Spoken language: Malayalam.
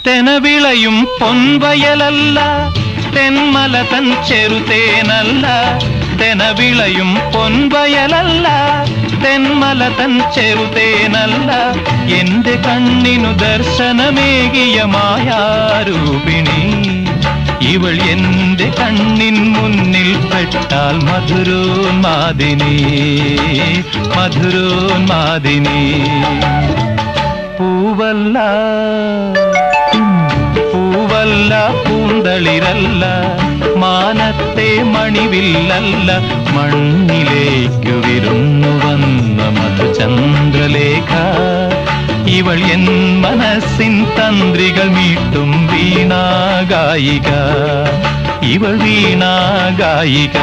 തെനവിളയും പൊൻവയലല്ല, തെന്മല തൻ ചെറുതേനല്ല. തെനവിളയും പൊൻവയലല്ല, തെന്മല തൻ ചെറുതേനല്ല. എന്റെ കണ്ണിനു ദർശനമേകിയ മായാരൂപിണി ഇവൾ എന്റെ കണ്ണിൻ മുന്നിൽ പെട്ടാൽ മധുരോന്മാദിനി, മധുരോന്മാദിനി. പൂവല്ല പൂവല്ല പൂന്തളിരല്ല, മാനത്തെ മണിവില്ലല്ല, മണ്ണിലേക്കു വിരുന്നു വന്ന മധുചന്ദ്രലേഖ ഇവൾ എൻ മനസ്സിൻ തന്ത്രികൾ മീട്ടും വീണാഗായിക, ഇവൾ വീണാഗായിക.